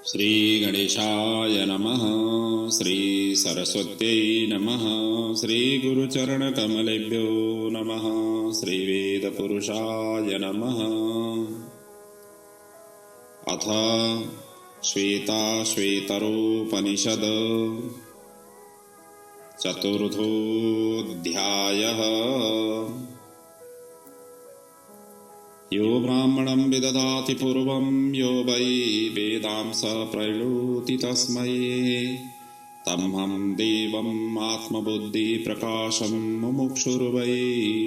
श्री गणेशाय नमः। श्री सरस्वत्यै नमः। श्री गुरुचरणकमलेभ्यो नमः। श्री वेदपुरुषाय नमः। अथ श्वेताश्वेतरोपनिषद चतुर्थोऽध्यायः। यो ब्राह्मणं विदधाति पूर्वं यो वै वेदां स प्रणोति तस्मै तमहं देवम् आत्मबुद्धिप्रकाशं मुमुक्षुर्वै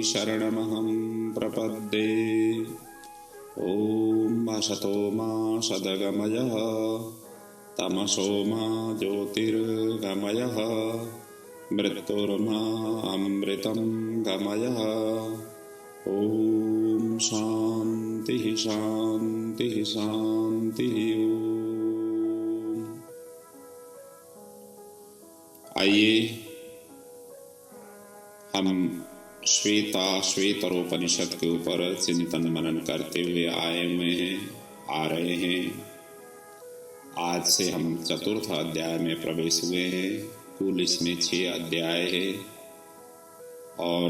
शरणमहं प्रपद्ये। ॐ असतो मा सद्गमयः तमसो मा ज्योतिर्गमयः मृत्युर्मा अमृतं गमयः। ओम शांति शांति शांति। आइए हम श्वेताश्वेतरोपनिषद के ऊपर चिंतन मनन करते हुए आ रहे हैं। आज से हम चतुर्थ अध्याय में प्रवेश हुए हैं। कुल इसमें 6 अध्याय है और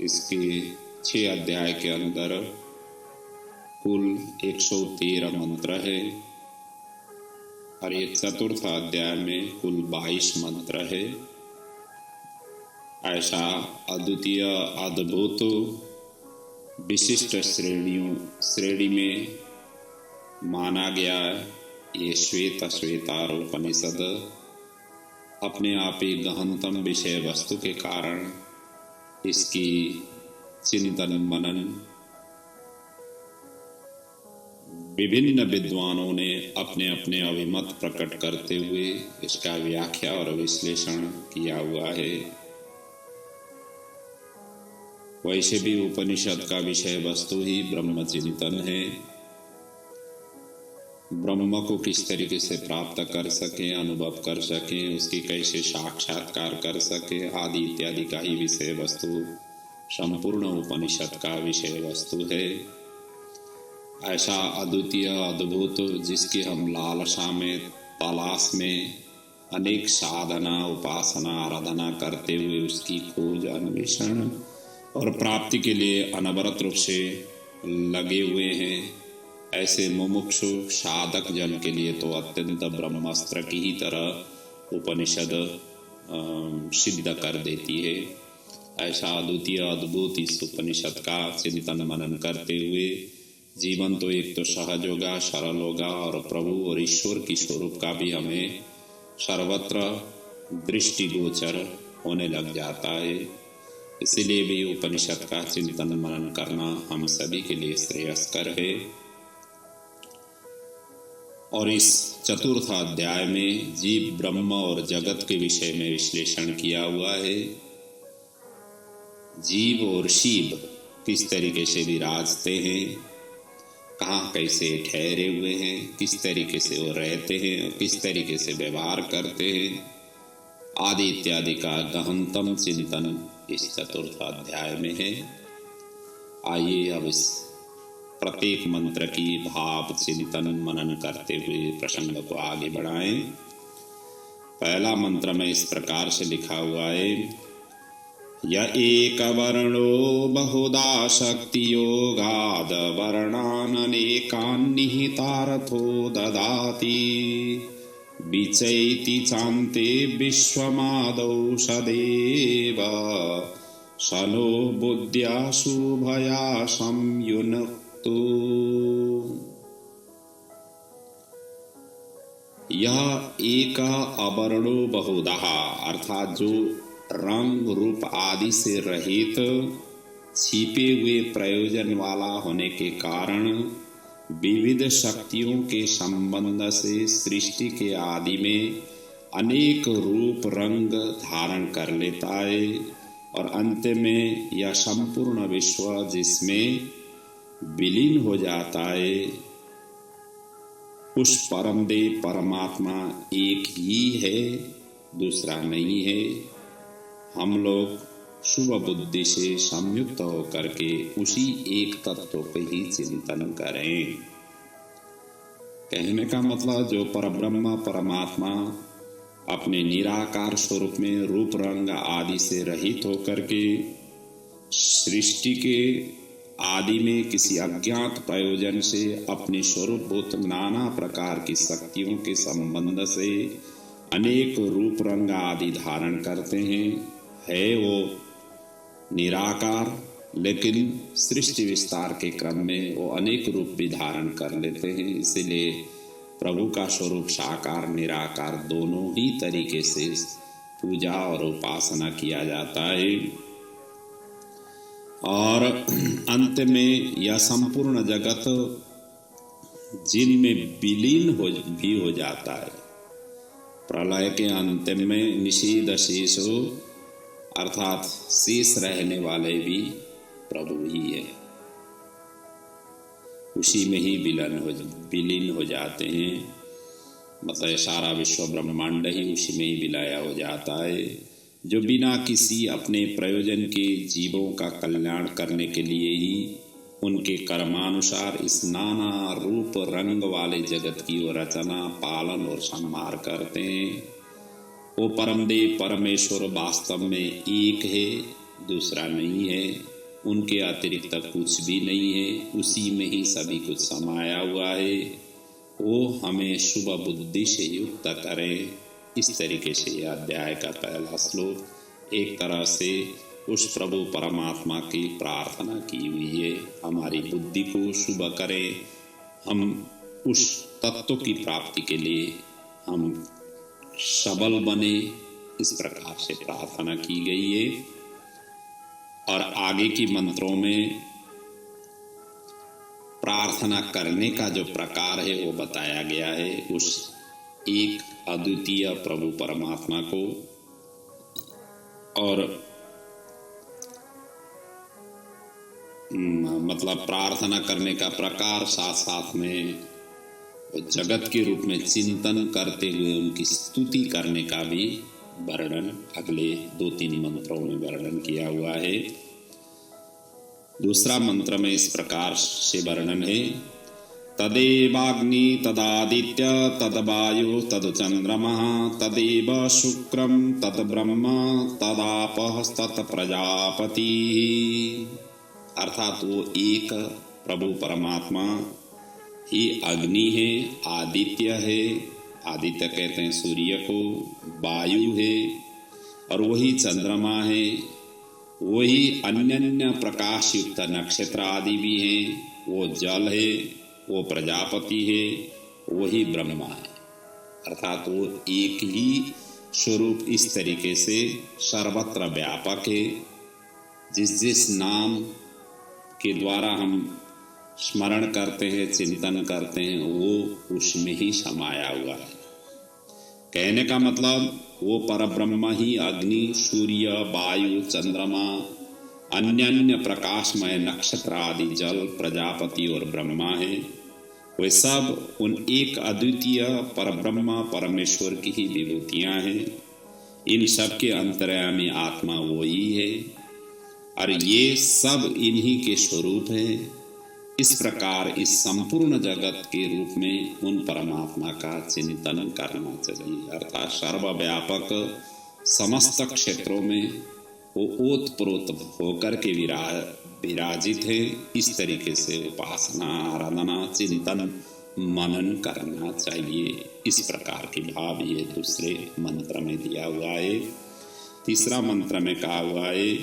इसके 6 अध्याय के अंदर कुल 113 मंत्र है और ये चतुर्थ अध्याय में कुल 22 मंत्र है। ऐसा अद्वितीय अद्भुत विशिष्ट श्रेणी में माना गया ये श्वेतारोपनिषद अपने आप ही गहनतम विषय वस्तु के कारण इसकी चिंतन मनन विभिन्न विद्वानों ने अपने अपने अभिमत प्रकट करते हुए इसका व्याख्या और विश्लेषण किया हुआ है। वैसे भी उपनिषद का विषय वस्तु ही ब्रह्म चिंतन है। ब्रह्म को किस तरीके से प्राप्त कर सके, अनुभव कर सके, उसकी कैसे साक्षात्कार कर सके आदि इत्यादि का ही विषय वस्तु संपूर्ण उपनिषद का विषय वस्तु है। ऐसा अद्वितीय अद्भुत जिसकी हम लालसा में तलाश में अनेक साधना उपासना आराधना करते हुए उसकी खोज अन्वेषण और प्राप्ति के लिए अनवरत रूप से लगे हुए हैं। ऐसे मुमुक्षु साधक जन के लिए तो अत्यंत ब्रह्मास्त्र की ही तरह उपनिषद सिद्ध कर देती है। ऐसा अद्वितीय अद्भुत इस उपनिषद का चिंतन मनन करते हुए जीवन तो एक तो सहज होगा, सरल होगा और प्रभु और ईश्वर की स्वरूप का भी हमें सर्वत्र दृष्टिगोचर होने लग जाता है। इसीलिए भी उपनिषद का चिंतन मनन करना हम सभी के लिए श्रेयस्कर है। और इस चतुर्थ अध्याय में जीव ब्रह्म और जगत के विषय में विश्लेषण किया हुआ है। जीव और शिव किस तरीके से विराजते हैं, कहाँ कैसे ठहरे हुए हैं, किस तरीके से वो रहते हैं, किस तरीके से व्यवहार करते हैं आदि इत्यादि का गहनतम चिंतन इस चतुर्थ अध्याय में है। आइए अब इस प्रत्येक मंत्र की भाव चिंतन मनन करते हुए प्रसंग को आगे बढ़ाएं। पहला मंत्र में इस प्रकार से लिखा हुआ है, य एक वर्णो बहुधा शक्ति योगाद वर्णान अनेकान् निहितार्थो ददाति विचैति चान्ते विश्वमादौ सदेव सनो बुद्ध्या शुभया संयुनक्तो। यह एक अवर्णो बहुधा अर्थात जो रंग रूप आदि से रहित छिपे हुए प्रयोजन वाला होने के कारण विविध शक्तियों के संबंध से सृष्टि के आदि में अनेक रूप रंग धारण कर लेता है और अंत में यह संपूर्ण विश्व जिसमें विलीन हो जाता है उस परमदेव परमात्मा एक ही है, दूसरा नहीं है। हम लोग शुभ बुद्धि से संयुक्त होकर के उसी एक तत्व पे ही चिंतन करें। कहने का मतलब जो परब्रह्म परमात्मा अपने निराकार स्वरूप में रूप रंग आदि से रहित होकर के सृष्टि के आदि में किसी अज्ञात प्रयोजन से अपनी स्वरूपभूत नाना प्रकार की शक्तियों के संबंध से अनेक रूप रंग आदि धारण करते हैं, है वो निराकार, लेकिन सृष्टि विस्तार के क्रम में वो अनेक रूप भी धारण कर लेते हैं। इसलिए प्रभु का स्वरूप साकार निराकार दोनों ही तरीके से पूजा और उपासना किया जाता है। और अंत में यह संपूर्ण जगत जिनमें विलीन हो जाता है। प्रलय के अंतिम में निषेध शेषो अर्थात शेष रहने वाले भी प्रभु ही है, उसी में ही विलीन हो जाते हैं। मतलब सारा विश्व ब्रह्मांड ही उसी में ही विलय हो जाता है, जो बिना किसी अपने प्रयोजन के जीवों का कल्याण करने के लिए ही उनके कर्मानुसार इस नाना रूप रंग वाले जगत की रचना पालन और संहार करते हैं। वो परमदेव परमेश्वर वास्तव में एक है, दूसरा नहीं है, उनके अतिरिक्त कुछ भी नहीं है, उसी में ही सभी कुछ समाया हुआ है। वो हमें शुभ बुद्धि से युक्त करें। इस तरीके से यह अध्याय का पहला श्लोक एक तरह से उस प्रभु परमात्मा की प्रार्थना की हुई है, हमारी बुद्धि को शुभ करें, हम उस तत्व की प्राप्ति के लिए हम सबल बने, इस प्रकार से प्रार्थना की गई है। और आगे की मंत्रों में प्रार्थना करने का जो प्रकार है वो बताया गया है, उस एक अद्वितीय प्रभु परमात्मा को। और मतलब प्रार्थना करने का प्रकार साथ साथ में जगत के रूप में चिंतन करते हुए उनकी स्तुति करने का भी वर्णन अगले 2-3 मंत्रों में वर्णन किया हुआ है। दूसरा मंत्र में इस प्रकार से वर्णन है, तदेवाग्नि तदादित्य तदवायु तदचंद्रमा तदेव शुक्रम तद्ब्रह्म तदापः तत्प्रजापति। अर्थात वो एक प्रभु परमात्मा ही अग्नि है, आदित्य है, आदित्य कहते हैं सूर्य को, वायु है, और वही चंद्रमा है, वही अन्य प्रकाश युक्त नक्षत्र आदि भी हैं, वो जल है, वो प्रजापति है, वही ब्रह्मा है। अर्थात वो एक ही स्वरूप इस तरीके से सर्वत्र व्यापक है। जिस नाम के द्वारा हम स्मरण करते हैं, चिंतन करते हैं, वो उसमें ही समाया हुआ है। कहने का मतलब वो परब्रह्म ही अग्नि, सूर्य, वायु, चंद्रमा, अन्य प्रकाशमय नक्षत्र आदि जल, प्रजापति और ब्रह्मा है। वे सब उन एक अद्वितीय परब्रह्म परमेश्वर की ही विभूतियां हैं। इन सब के अंतर्यामी आत्मा वो ही है और ये सब इन्हीं के स्वरूप है। इस प्रकार इस संपूर्ण जगत के रूप में उन परमात्मा का चिंतन करना चाहिए। अर्थात सर्वव्यापक समस्त क्षेत्रों में वो ओतप्रोत होकर के विराजित है। इस तरीके से उपासना, आराधना, चिंतन, मनन करना चाहिए। इस प्रकार की भाव ये दूसरे मंत्र में दिया हुआ है। तीसरा मंत्र में कहा हुआ है,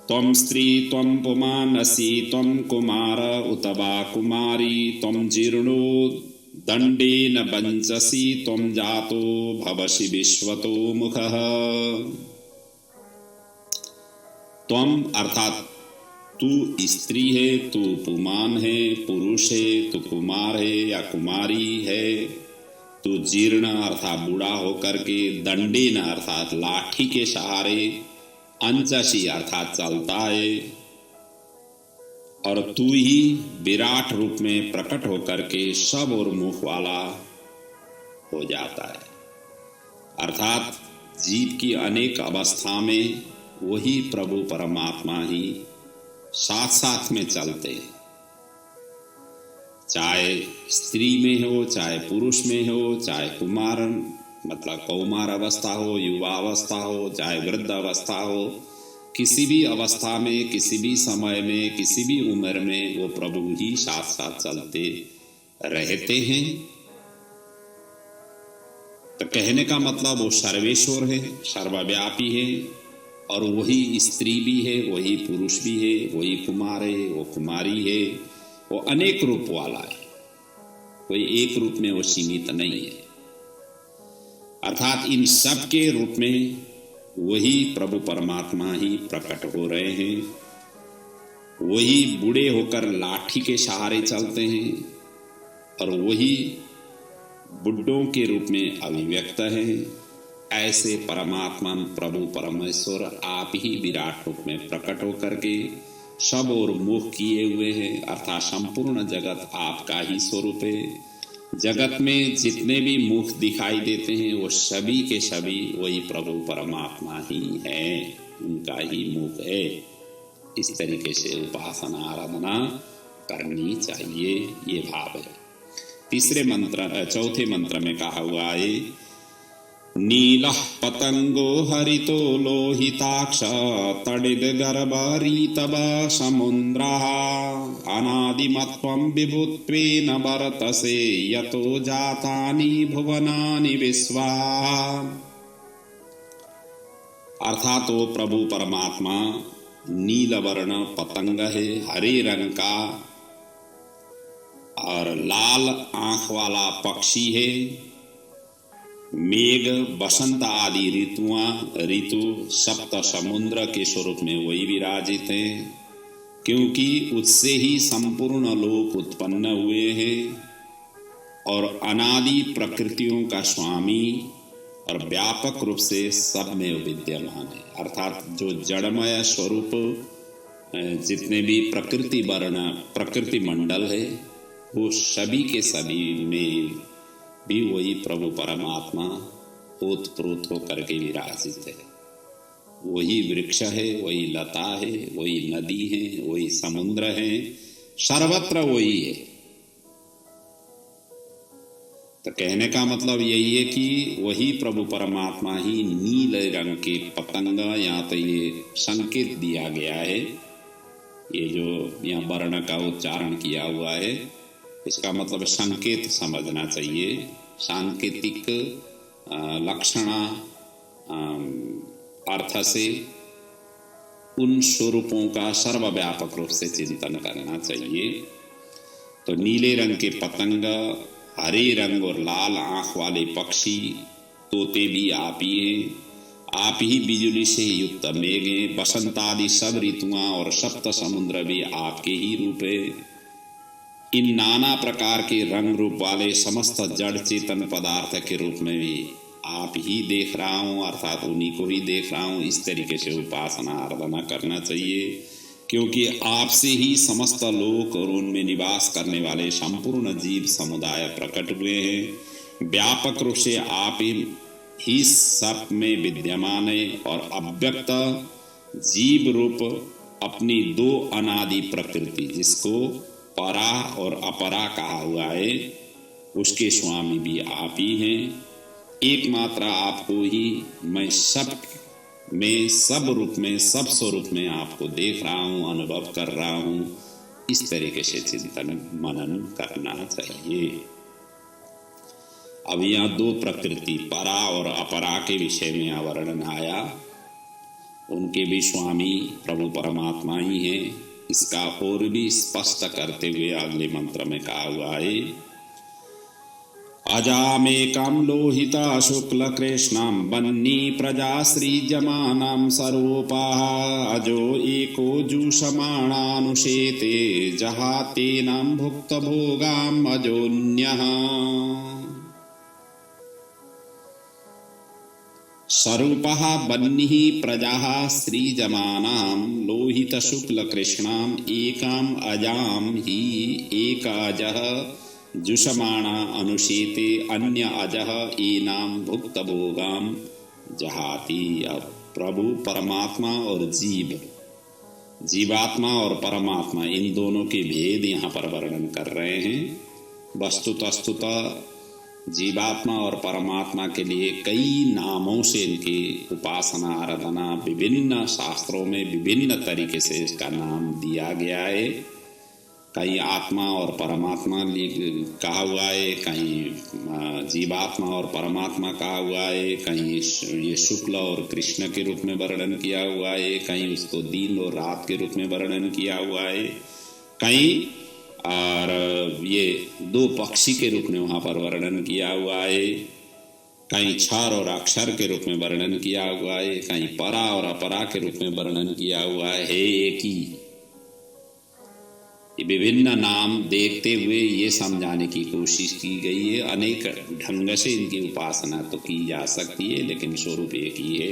त्वं स्त्री त्वं पुमानसी त्वं कुमार उत वा कुमारी त्वं जीर्णो दंडेन वंचसी त्वं जातो भवसि विश्वतो मुखः। त्वं अर्थात तू स्त्री है, तू पुमान है, पुरुष है, तू कुमार है या कुमारी है, तू जीर्ण अर्थात बूढ़ा होकर के, दंडेन अर्थात लाठी के सहारे, अंचसी अर्थात चलता है, और तू ही विराट रूप में प्रकट होकर के सब और मुख वाला हो जाता है। अर्थात जीव की अनेक अवस्था में वही प्रभु परमात्मा ही साथ साथ में चलते हैं। चाहे स्त्री में हो, चाहे पुरुष में हो, चाहे कुमार मतलब कौमार अवस्था हो, युवा अवस्था हो, चाहे वृद्ध अवस्था हो, किसी भी अवस्था में, किसी भी समय में, किसी भी उम्र में वो प्रभु ही साथ साथ चलते रहते हैं। तो कहने का मतलब वो सर्वेश्वर है, सर्वव्यापी है, और वही स्त्री भी है, वही पुरुष भी है, वही कुमार है, वो कुमारी है, वो अनेक रूप वाला है, कोई एक रूप में वो सीमित नहीं है। अर्थात इन सब के रूप में वही प्रभु परमात्मा ही प्रकट हो रहे हैं। वही बूढ़े होकर लाठी के सहारे चलते हैं और वही बुड्ढों के रूप में अभिव्यक्त है। ऐसे परमात्मा प्रभु परमेश्वर आप ही विराट रूप में प्रकट होकर के सब और मुख किए हुए हैं। अर्थात संपूर्ण जगत आपका ही स्वरूप है। जगत में जितने भी मुख दिखाई देते हैं वो सभी के सभी वही प्रभु परमात्मा ही है, उनका ही मुख है। इस तरीके से उपासना आराधना करनी चाहिए, ये भाव है। चौथे मंत्र में कहा हुआ है, नीलः पतंगो हरितो लोहिताक्ष तडिद गर्भरीतव समुद्रः अनादिमत्वं विभुत्वेन वर्तसे यतो जातानि भुवनानि विश्वा। अर्थात वो प्रभु परमात्मा नील वर्ण पतंग है, हरे रंग का और लाल आंख वाला पक्षी है। मेघ बसंत आदि ऋतु सप्त समुद्र के स्वरूप में वही विराजित हैं, क्योंकि उससे ही संपूर्ण लोक उत्पन्न हुए हैं और अनादि प्रकृतियों का स्वामी और व्यापक रूप से सब में विद्यमान है। अर्थात जो जड़मय स्वरूप जितने भी प्रकृति मंडल है वो सभी के सभी में भी वही प्रभु परमात्मा ओतप्रोत होकर के विराजित है। वही वृक्ष है, वही लता है, वही नदी है, वही समुद्र है, सर्वत्र वही है। तो कहने का मतलब यही है कि वही प्रभु परमात्मा ही नील रंग के पतंग, यहाँ तो ये संकेत दिया गया है, ये जो यहाँ वर्ण का उच्चारण किया हुआ है इसका मतलब संकेत समझना चाहिए। सांकेतिक लक्षण अर्थ से उन स्वरूपों का सर्वव्यापक रूप से चिंतन करना चाहिए। तो नीले रंग के पतंग, हरे रंग और लाल आंख वाले पक्षी, तोते भी आप ही हैं। आप ही बिजली से युक्त मेघे, बसंत आदि सब ऋतुआं और सप्त समुद्र भी आपके ही रूप है। इन नाना प्रकार के रंग रूप वाले समस्त जड़ चेतन पदार्थ के रूप में भी आप ही देख रहा हूँ, अर्थात उन्हीं को ही देख रहा हूँ। इस तरीके से उपासना आराधना करना चाहिए, क्योंकि आपसे ही समस्त लोक और उनमें निवास करने वाले संपूर्ण जीव समुदाय प्रकट हुए हैं। व्यापक रूप से आप ही सब में विद्यमान है और अव्यक्त जीव रूप अपनी दो अनादि प्रकृति, जिसको परा और अपरा कहा हुआ है, उसके स्वामी भी आप ही हैं। एकमात्र आपको ही मैं सब में, सब रूप में, सब स्वरूप में आपको देख रहा हूँ, अनुभव कर रहा हूँ। इस तरीके से चिंतन मनन करना चाहिए। अब यहाँ दो प्रकृति परा और अपरा के विषय में वर्णन आया। उनके भी स्वामी प्रभु परमात्मा ही हैं। इसका और भी स्पष्ट करते हुए अगले मंत्र में कहा हुआ है, अजामेकं लोहिता शुक्ल कृष्णं बन्नी प्रजा सृजमानं स्वरूपः अजो एको जुषमाणानुशेते जहातेनं भुक्तभोगाम् अजोन्यः। स्वरूपः बन्निः प्रजाः सृजमानां लोहित शुक्ल कृष्णाम् एकाम् अजां हि एक अजः जुषमाणा अनुशेते अन्य अजः एनाम भुक्त भोगाम जहाति। अब प्रभु परमात्मा और जीव जीवात्मा और परमात्मा, इन दोनों के भेद यहाँ पर वर्णन कर रहे हैं। वस्तुतः जीवात्मा और परमात्मा के लिए कई नामों से इनकी उपासना आराधना विभिन्न शास्त्रों में विभिन्न तरीके से इसका नाम दिया गया है। कहीं आत्मा और परमात्मा कहा हुआ है, कहीं जीवात्मा और परमात्मा कहा हुआ है, कहीं ये शुक्ल और कृष्ण के रूप में वर्णन किया हुआ है, कहीं उसको दिन और रात के रूप में वर्णन किया हुआ है, कहीं और ये दो पक्षी के रूप में वहाँ पर वर्णन किया हुआ है, कहीं क्षर और अक्षर के रूप में वर्णन किया हुआ है, कहीं परा और अपरा के रूप में वर्णन किया हुआ है। एक ही विभिन्न नाम देखते हुए ये समझाने की कोशिश की गई है। अनेक ढंग से इनकी उपासना तो की जा सकती है, लेकिन स्वरूप एक ही है।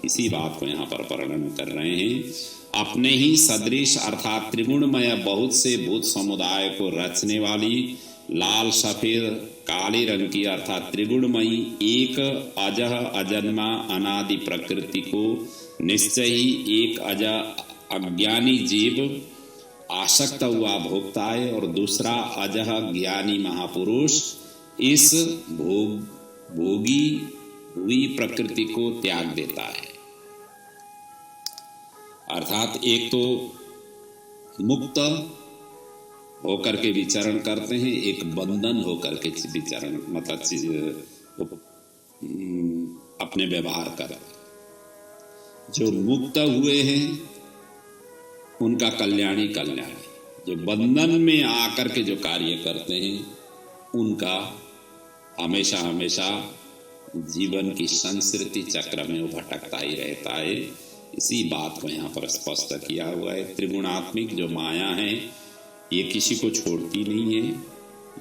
इसी बात को यहाँ पर वर्णन कर रहे हैं। अपने ही सदृश अर्थात त्रिगुणमय बहुत से भूत समुदाय को रचने वाली लाल सफेद काले रंग की अर्थात त्रिगुणमयी एक अजह अजन्मा अनादि प्रकृति को निश्चय ही एक अज्ञानी जीव आसक्त हुआ भोगता है, और दूसरा अजह ज्ञानी महापुरुष इस भोगी हुई प्रकृति को त्याग देता है। अर्थात एक तो मुक्त होकर के विचरण करते हैं, एक बंधन होकर के विचरण मतलब अपने व्यवहार करते हैं। जो मुक्त हुए हैं उनका कल्याणी कल्याण, जो बंधन में आकर के जो कार्य करते हैं उनका हमेशा हमेशा जीवन की संस्कृति चक्र में वो भटकता ही रहता है। इसी बात को यहाँ पर स्पष्ट किया हुआ है। त्रिगुणात्मिक जो माया है ये किसी को छोड़ती नहीं है,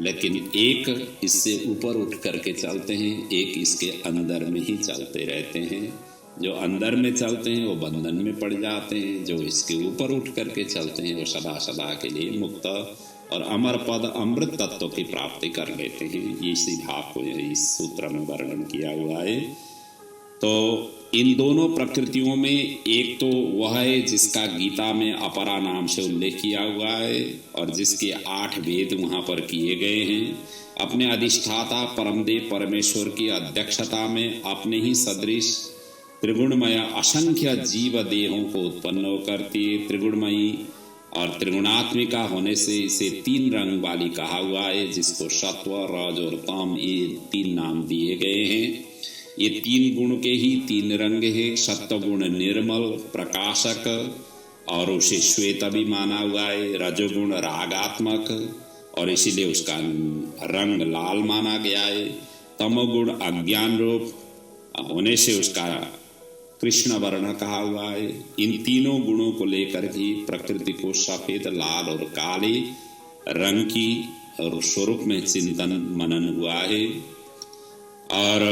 लेकिन एक इससे ऊपर उठ करके चलते हैं, एक इसके अंदर में ही चलते रहते हैं। जो अंदर में चलते हैं वो बंधन में पड़ जाते हैं, जो इसके ऊपर उठ करके चलते हैं वो सदा सदा के लिए मुक्त और अमर पद अमृत तत्व की प्राप्ति कर लेते हैं। ये इसी भाव को इस सूत्र में वर्णन किया हुआ है। तो इन दोनों प्रकृतियों में एक तो वह है जिसका गीता में अपरा नाम से उल्लेख किया हुआ है और जिसके 8 भेद वहाँ पर किए गए हैं। अपने अधिष्ठाता परमदेव परमेश्वर की अध्यक्षता में अपने ही सदृश त्रिगुणमय असंख्य जीव देहों को उत्पन्न करती है। त्रिगुणमयी और त्रिगुणात्मिका होने से इसे 3 रंग वाली कहा हुआ है, जिसको सत्व रज और तम ये 3 नाम दिए गए हैं। ये 3 गुण के ही 3 रंग है। सत्व गुण निर्मल प्रकाशक और उसे श्वेत भी माना हुआ है। रजोगुण रागात्मक और इसीलिए उसका रंग लाल माना गया है। तमोगुण अज्ञान रूप होने से उसका कृष्ण वर्ण कहा हुआ है। इन तीनों गुणों को लेकर ही प्रकृति को सफेद लाल और काले रंग की और स्वरूप में चिंतन मनन हुआ है। और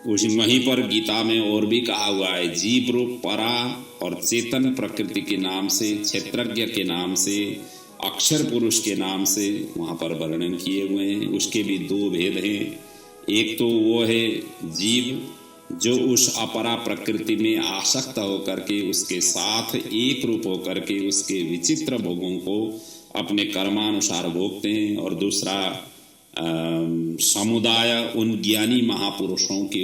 उस वहीं पर गीता में और भी कहा हुआ है, जीव रूप परा और चेतन प्रकृति के नाम से, क्षेत्रज्ञ के नाम से, अक्षर पुरुष के नाम से वहाँ पर वर्णन किए हुए हैं। उसके भी 2 भेद हैं। एक तो वो है जीव जो उस अपरा प्रकृति में आसक्त होकर के उसके साथ एक रूप होकर के उसके विचित्र भोगों को अपने कर्मानुसार भोगते हैं, और दूसरा समुदाय उन ज्ञानी महापुरुषों की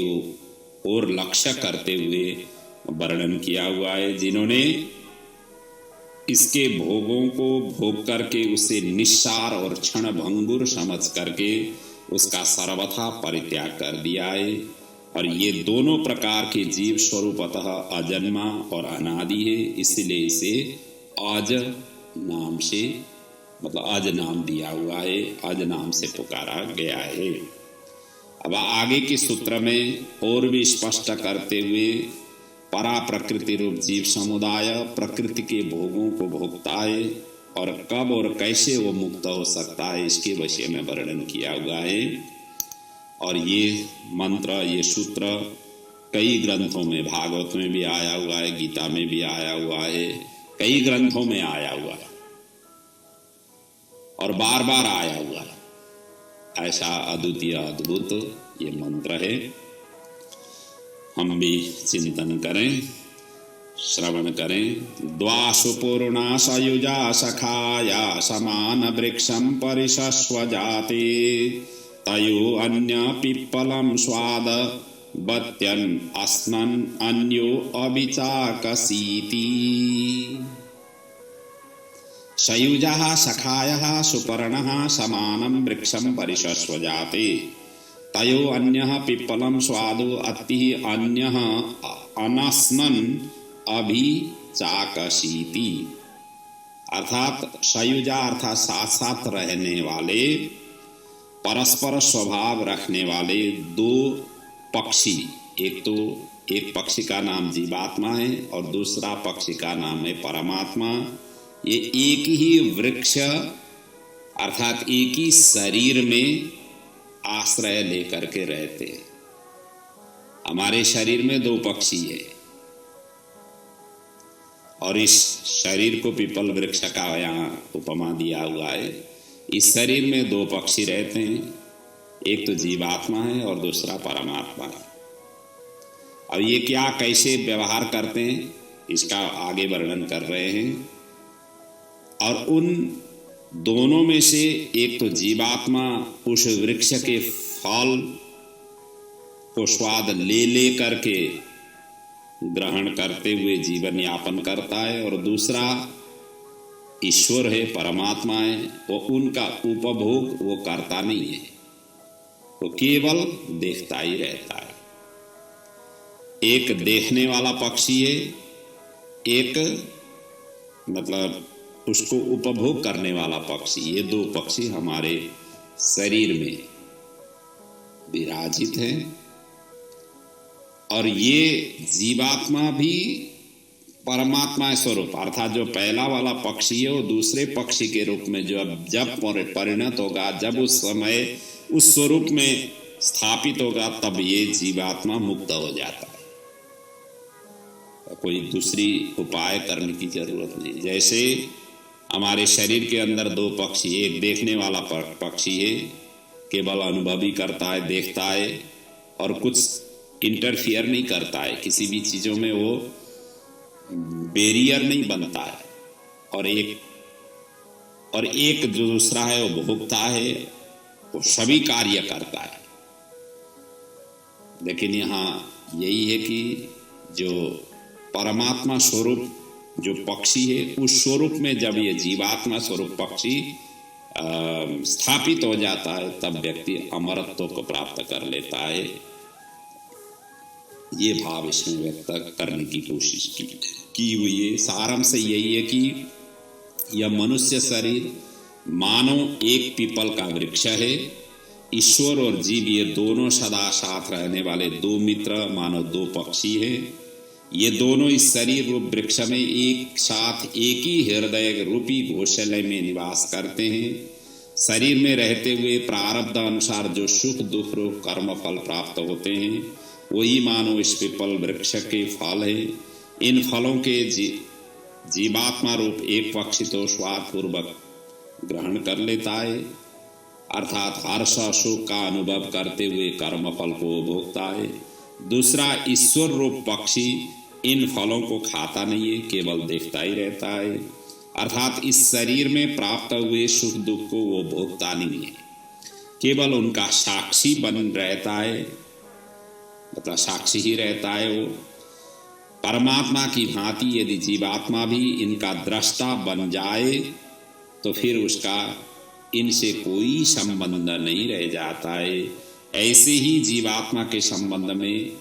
ओर लक्ष्य करते हुए वर्णन किया हुआ है, जिन्होंने इसके भोगों को भोग करके उसे निस्सार और क्षण भंगुर समझ करके उसका सर्वथा परित्याग कर दिया है। और ये दोनों प्रकार के जीव स्वरूपतः अजन्मा और अनादि है, इसलिए इसे अज नाम से मतलब अज नाम दिया हुआ है, अज नाम से पुकारा गया है। अब आगे के सूत्र में और भी स्पष्ट करते हुए परा प्रकृति रूप जीव समुदाय प्रकृति के भोगों को भोगता है और कब और कैसे वो मुक्त हो सकता है इसके विषय में वर्णन किया हुआ है। और ये मंत्र ये सूत्र कई ग्रंथों में, भागवत में भी आया हुआ है, गीता में भी आया हुआ है, कई ग्रंथों में आया हुआ है और बार बार आया हुआ है। ऐसा अद्वितीय अद्भुत ये मंत्र है। हम भी चिंतन करें श्रवण करें। द्वासु पूर्णा सयुजा सखाया समान वृक्षं परिशस्व जाते तयो अन्य पिप्पलं स्वाद बत्यन् अस्नन् अन्यो अविचाकसीति। सयुजः सखायः सुपर्णः समानं वृक्षं परिशस्व जाते तयो अन्यः पिप्पलं स्वादो अतिः अन्यः अनस्नन् अभिचाकसीति। अर्थात सयुजा अर्थात साथ साथ रहने वाले, परस्पर स्वभाव रखने वाले दो पक्षी, एक पक्षी का नाम जीवात्मा है और दूसरा पक्षी का नाम है परमात्मा। ये एक ही वृक्ष अर्थात एक ही शरीर में आश्रय लेकर के रहते हैं। हमारे शरीर में दो पक्षी है और इस शरीर को पीपल वृक्ष का यहाँ उपमा दिया हुआ है। इस शरीर में दो पक्षी रहते हैं, एक तो जीवात्मा है और दूसरा परमात्मा है। अब ये क्या कैसे व्यवहार करते हैं इसका आगे वर्णन कर रहे हैं। और उन दोनों में से एक तो जीवात्मा उस वृक्ष के फल को स्वाद ले करके ग्रहण करते हुए जीवन यापन करता है और दूसरा ईश्वर है, परमात्मा है, वो उनका उपभोग वो करता नहीं है, वो केवल देखता ही रहता है। एक देखने वाला पक्षी है, एक मतलब उसको उपभोग करने वाला पक्षी। ये दो पक्षी हमारे शरीर में विराजित हैं और ये जीवात्मा भी परमात्मा स्वरूप अर्थात जो पहला वाला पक्षी है वो दूसरे पक्षी के रूप में जब परिणत होगा, जब उस समय उस स्वरूप में स्थापित होगा, तब ये जीवात्मा मुक्त हो जाता है। कोई दूसरी उपाय करने की जरूरत नहीं। जैसे हमारे शरीर के अंदर दो पक्षी, एक देखने वाला पक्षी है, केवल अनुभवी करता है, देखता है और कुछ इंटरफियर नहीं करता है, किसी भी चीज़ों में वो बैरियर नहीं बनता है। और एक जो दूसरा है वो भोगता है, वो सभी कार्य करता है। लेकिन यहाँ यही है कि जो परमात्मा स्वरूप जो पक्षी है, उस स्वरूप में जब ये जीवात्मा स्वरूप पक्षी स्थापित हो जाता है, तब व्यक्ति अमरत्व को प्राप्त कर लेता है। ये भाव इसमें व्यक्त करने की कोशिश की हुई है। सारांश यही है कि यह मनुष्य शरीर मानो एक पीपल का वृक्ष है। ईश्वर और जीव ये दोनों सदा साथ रहने वाले दो मित्र मानो दो पक्षी हैं। ये दोनों इस शरीर रूप वृक्ष में एक साथ एक ही हृदय रूपी घोषले में निवास करते हैं। शरीर में रहते हुए प्रारब्ध अनुसार जो सुख दुख रूप कर्म फल प्राप्त होते हैं, वही मानो इस पीपल वृक्ष के फल है। इन फलों के जीवात्मा रूप एक पक्षी तो स्वाद पूर्वक ग्रहण कर लेता है, अर्थात हर्ष सुख का अनुभव करते हुए कर्म फल को भोगता है। दूसरा ईश्वर रूप पक्षी इन फलों को खाता नहीं है, केवल देखता ही रहता है, अर्थात इस शरीर में प्राप्त हुए सुख दुख को वो भोगता नहीं है, केवल उनका साक्षी बन रहता है, मतलब साक्षी ही रहता है। वो परमात्मा की भांति यदि जीवात्मा भी इनका दृष्टा बन जाए तो फिर उसका इनसे कोई संबंध नहीं रह जाता है। ऐसे ही जीवात्मा के संबंध में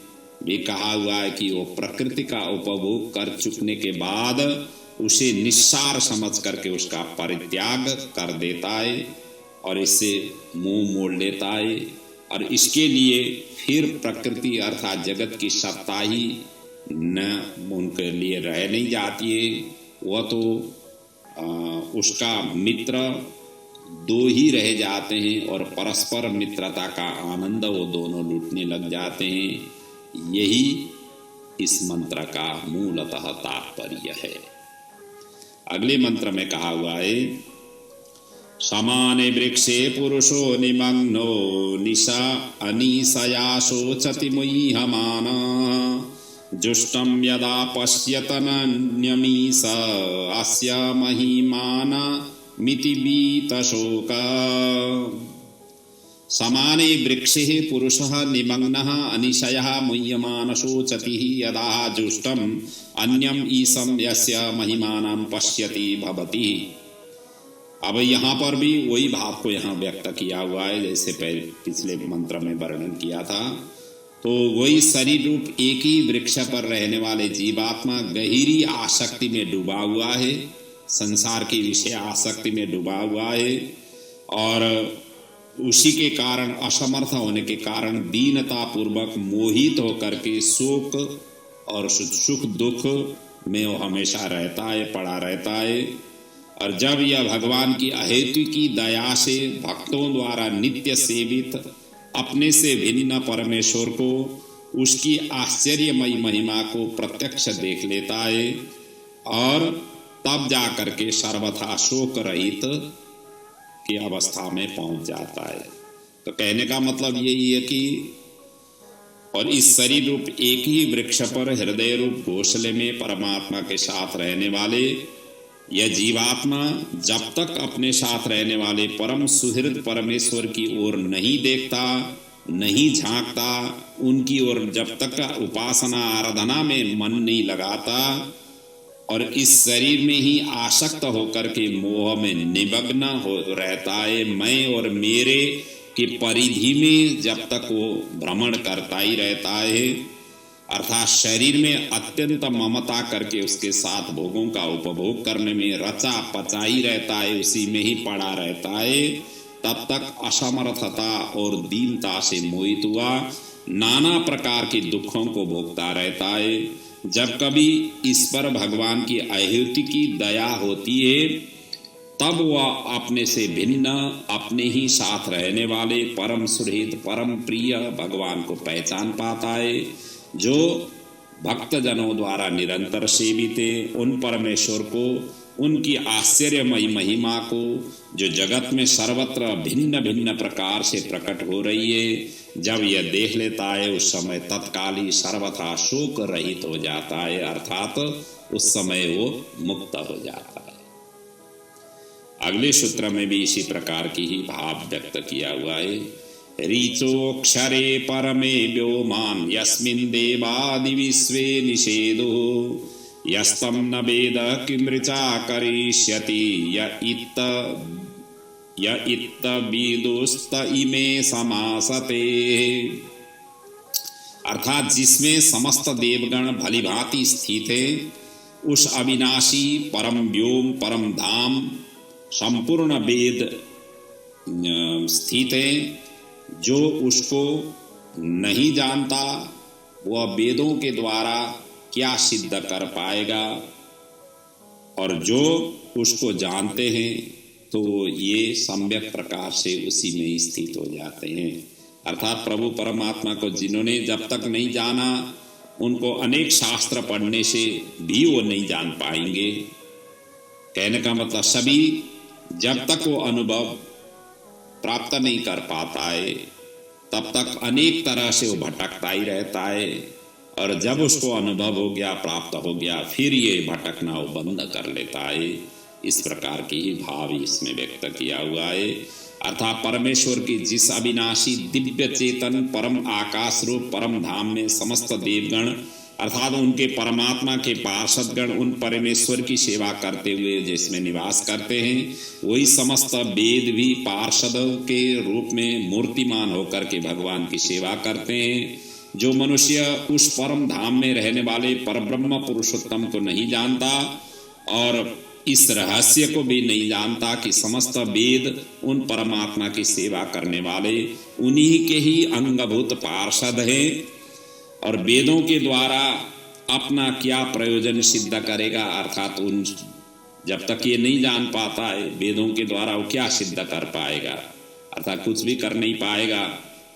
भी कहा हुआ है कि वो प्रकृति का उपभोग कर चुकने के बाद उसे निस्सार समझ करके उसका परित्याग कर देता है और इससे मुंह मोड़ लेता है, और इसके लिए फिर प्रकृति अर्थात जगत की सत्ता ही न उनके लिए रह नहीं जाती है। वह तो उसका मित्र दो ही रह जाते हैं और परस्पर मित्रता का आनंद वो दोनों लूटने लग जाते हैं। यही इस मंत्र का मूलतः तात्पर्य है। अगले मंत्र में कहा हुआ है, समाने वृक्षे पुरुषो निमग्नो निशा अनिशया शोचति मुह्यमाना जुष्टं यदा पश्यतनन्यमीश अस्य महिमानमिति वीतशोका। समाने वृक्षे पुरुषः निमग्नः अनिशयः मुह्यमान् शोचति यदा जुष्टम् अन्यम् ईशं यस्य महिमानं पश्यति भवति। अब यहाँ पर भी वही भाव को यहाँ व्यक्त किया हुआ है जैसे पिछले मंत्र में वर्णन किया था। तो वही शरीर रूप एक ही वृक्ष पर रहने वाले जीवात्मा गहरी आसक्ति में डूबा हुआ है, संसार की विषय आसक्ति में डूबा हुआ है, और उसी के कारण असमर्थ होने के कारण दीनता पूर्वक मोहित होकर के शोक और सुख दुख में वो हमेशा रहता है, पड़ा रहता है। और जब यह भगवान की अहेतु की दया से भक्तों द्वारा नित्य सेवित अपने से भिन्न परमेश्वर को, उसकी आश्चर्यमयी महिमा को प्रत्यक्ष देख लेता है और तब जाकर के सर्वथा शोक रहित की अवस्था में पहुंच जाता है। तो कहने का मतलब यही है कि और इस शरीर रूप एक ही वृक्ष पर हृदय रूप घोंसले में परमात्मा के साथ रहने वाले यह जीवात्मा जब तक अपने साथ रहने वाले परम सुहृद परमेश्वर की ओर नहीं देखता, नहीं झांकता, उनकी ओर जब तक उपासना आराधना में मन नहीं लगाता और इस शरीर में ही आसक्त होकर के मोह में निमग्न हो रहता है, मैं और मेरे की परिधि में जब तक वो भ्रमण करता ही रहता है, अर्थात शरीर में अत्यंत ममता करके उसके साथ भोगों का उपभोग करने में रचा पचा ही रहता है, उसी में ही पड़ा रहता है, तब तक असमर्थता और दीनता से मोहित हुआ नाना प्रकार के दुखों को भोगता रहता है। जब कभी इस पर भगवान की अहेतु की दया होती है तब वह अपने से भिन्न अपने ही साथ रहने वाले परम सुहृद परम प्रिय भगवान को पहचान पाता है, जो भक्तजनों द्वारा निरंतर सेवित है, उन परमेश्वर को, उनकी आश्चर्यमयी महिमा को, जो जगत में सर्वत्र भिन्न भिन्न प्रकार से प्रकट हो रही है। जब यह देख लेता है उस समय तत्काल ही सर्वथा शोक रहित हो जाता है, अर्थात उस समय वो मुक्त हो जाता है। अगले सूत्र में भी इसी प्रकार की ही भाव व्यक्त किया हुआ है। ऋचोक्षरे परमे व्योमान यस्मिन् देवादि विश्वे निषेदो यस्तं न वेद किमृचा करिष्यति य इत्त विदुस्त इमे समासते। अर्थात जिसमें समस्त देवगण भलीभांति स्थित है, उस अविनाशी परम व्योम परम धाम संपूर्ण वेद स्थित है, जो उसको नहीं जानता वह वेदों के द्वारा क्या सिद्ध कर पाएगा, और जो उसको जानते हैं तो ये सम्यक प्रकार से उसी में स्थित हो जाते हैं। अर्थात प्रभु परमात्मा को जिन्होंने जब तक नहीं जाना, उनको अनेक शास्त्र पढ़ने से भी वो नहीं जान पाएंगे। कहने का मतलब सभी जब तक वो अनुभव प्राप्त नहीं कर पाता है तब तक अनेक तरह से वो भटकता ही रहता है, और जब उसको अनुभव हो गया, प्राप्त हो गया, फिर ये भटकना वो बंद कर लेता है। इस प्रकार की ही भाव इसमें व्यक्त किया हुआ है। अर्थात परमेश्वर की जिस अविनाशी दिव्य चेतन परम आकाश रूप परम धाम में समस्त देवगण अर्थात उनके परमात्मा के पार्षदगण उन परमेश्वर की सेवा करते हुए जिसमें निवास करते हैं, वही समस्त वेद भी पार्षदों के रूप में मूर्तिमान होकर के भगवान की सेवा करते हैं। जो मनुष्य उस परम धाम में रहने वाले परब्रह्म पुरुषोत्तम को नहीं जानता और इस रहस्य को भी नहीं जानता कि समस्त वेद उन परमात्मा की सेवा करने वाले उन्हीं के ही अंगभूत पार्षद हैं, और वेदों के द्वारा अपना क्या प्रयोजन सिद्ध करेगा, अर्थात उन जब तक ये नहीं जान पाता है वेदों के द्वारा वो क्या सिद्ध कर पाएगा, अर्थात कुछ भी कर नहीं पाएगा,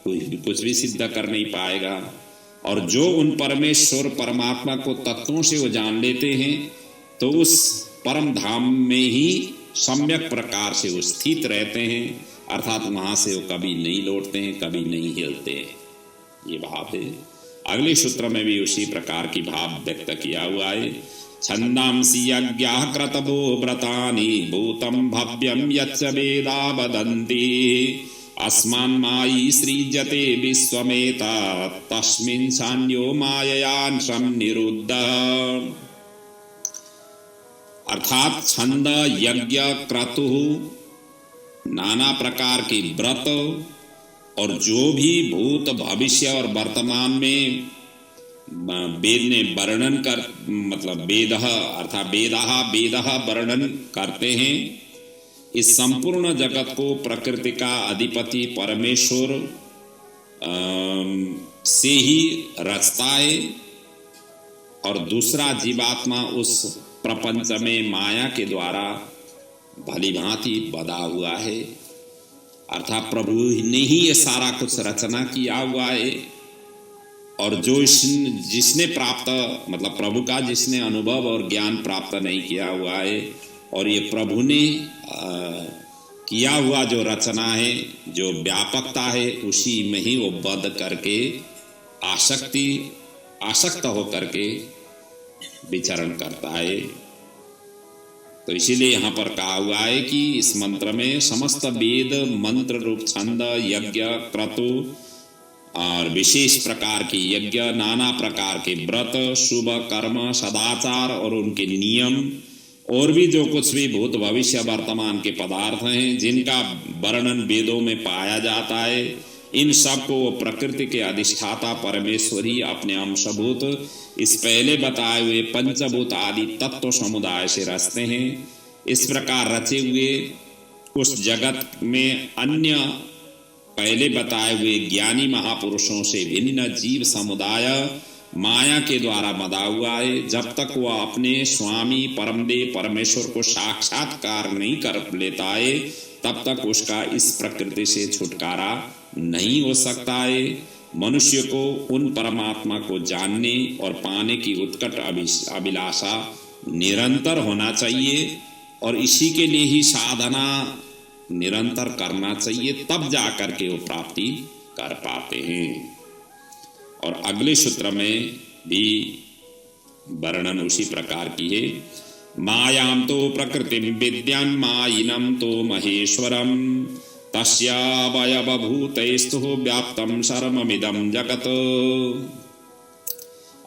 कुछ भी सिद्ध कर नहीं पाएगा। और जो उन परमेश्वर परमात्मा को तत्वों से वो जान लेते हैं तो उस परम धाम में ही सम्यक प्रकार से वो स्थित रहते हैं, अर्थात वहां से वो कभी नहीं लौटते हैं, कभी नहीं हिलते हैं। ये भाव है। अगले सूत्र में भी उसी प्रकार की भाव व्यक्त किया हुआ है। छंदांसि यज्ञाः क्रतवो व्रतानि भूतं भव्यं यच्च वेदा वदन्ति अस्मान्मायी सृज्यते विश्वमेतत् तस्मिन् सान्यो माययांशं निरुद्ध। अर्थात छंद, यज्ञ, क्रतु, नाना प्रकार के व्रत और जो भी भूत, भविष्य और वर्तमान में वेद ने वर्णन कर, मतलब वेदः अर्थात वेदः वर्णन करते हैं, इस संपूर्ण जगत को प्रकृति का अधिपति परमेश्वर से ही रचता है और दूसरा जीवात्मा उस प्रपंच में माया के द्वारा भली भांति बधा हुआ है। अर्थात प्रभु ने ही ये सारा कुछ रचना किया हुआ है और जो जिसने प्राप्त, मतलब प्रभु का जिसने अनुभव और ज्ञान प्राप्त नहीं किया हुआ है और ये प्रभु ने किया हुआ जो रचना है, जो व्यापकता है, उसी में ही वो बद्ध करके आसक्त होकर के विचरण करता है। तो इसीलिए यहाँ पर कहा हुआ है कि इस मंत्र में समस्त वेद मंत्र रूप छंद, यज्ञ, क्रतु और विशेष प्रकार के यज्ञ, नाना प्रकार के व्रत, शुभ कर्म, सदाचार और उनके नियम और भी जो कुछ भी भूत, भविष्य, वर्तमान के पदार्थ हैं जिनका वर्णन वेदों में पाया जाता है, इन सब को प्रकृति के अधिष्ठाता परमेश्वर ही अपने अंशभूत इस पहले बताए हुए पंचभूत आदि तत्व समुदाय से रचते हैं। इस प्रकार रचे हुए उस जगत में अन्य पहले बताए हुए ज्ञानी महापुरुषों से भिन्न जीव समुदाय माया के द्वारा बंधा हुआ है। जब तक वह अपने स्वामी परमदेव परमेश्वर को साक्षात्कार नहीं कर लेता है, तब तक उसका इस प्रकृति से छुटकारा नहीं हो सकता है। मनुष्य को उन परमात्मा को जानने और पाने की उत्कट अभिलाषा निरंतर होना चाहिए और इसी के लिए ही साधना निरंतर करना चाहिए, तब जा कर के वो प्राप्ति कर पाते हैं। और अगले सूत्र में भी वर्णन उसी प्रकार की है। मायां तो प्रकृतिं विद्यान् मायिनं तो महेश्वरम् तस्यावयवभूतैस्तु व्याप्तं सर्वमिदं जगत्।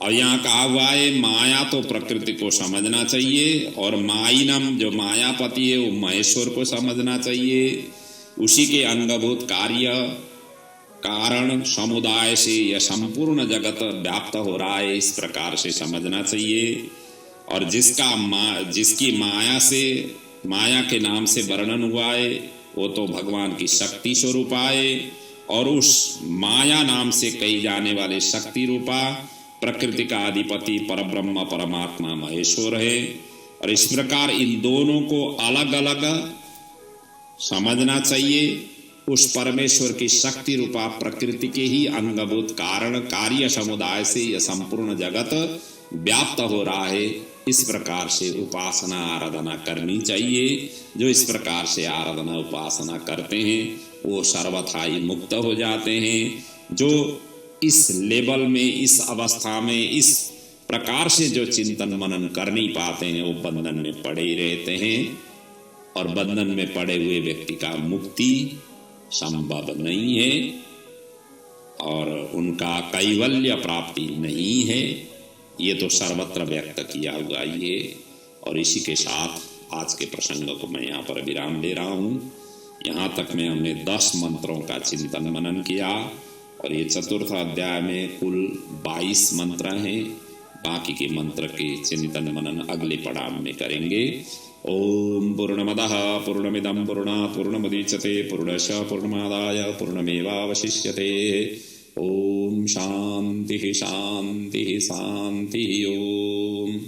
और यहाँ कहा हुआ है माया तो प्रकृति को समझना चाहिए और मायिनम जो मायापति है वो महेश्वर को समझना चाहिए। उसी के अंगभूत कार्य कारण समुदाय से यह संपूर्ण जगत व्याप्त हो रहा है, इस प्रकार से समझना चाहिए। और जिसकी माया के नाम से वर्णन हुआ है वो तो भगवान की शक्ति स्वरूपा है और उस माया नाम से कही जाने वाले शक्ति रूपा प्रकृति का अधिपति परब्रह्म परमात्मा महेश्वर है। और इस प्रकार इन दोनों को अलग अलग समझना चाहिए। उस परमेश्वर की शक्ति रूपा प्रकृति के ही अंगभूत कारण कार्य समुदाय से यह संपूर्ण जगत व्याप्त हो रहा है, इस प्रकार से उपासना आराधना करनी चाहिए। जो इस प्रकार से आराधना उपासना करते हैं वो सर्वथा ही मुक्त हो जाते हैं। जो इस लेवल में, इस अवस्था में, इस प्रकार से जो चिंतन मनन कर नहीं पाते हैं वो बंधन में पड़े ही रहते हैं और बंधन में पड़े हुए व्यक्ति का मुक्ति संभव नहीं है और उनका कैवल्य प्राप्ति नहीं है। ये तो सर्वत्र व्यक्त किया हुआ ये। और इसी के साथ आज के प्रसंग को मैं यहाँ पर विराम दे रहा हूँ। यहाँ तक में हमने 10 मंत्रों का चिंतन मनन किया और ये चतुर्थ अध्याय में कुल 22 मंत्र हैं। बाकी के मंत्र के चिंतन मनन अगले पड़ाव में करेंगे। ओम पूर्णमदः पूर्णमिदं पूर्णात् पूर्णमुदच्यते पूर्णस्य पूर्णमादाय पूर्णमेवावशिष्यते। ओम शांति शांति शांति। ओम।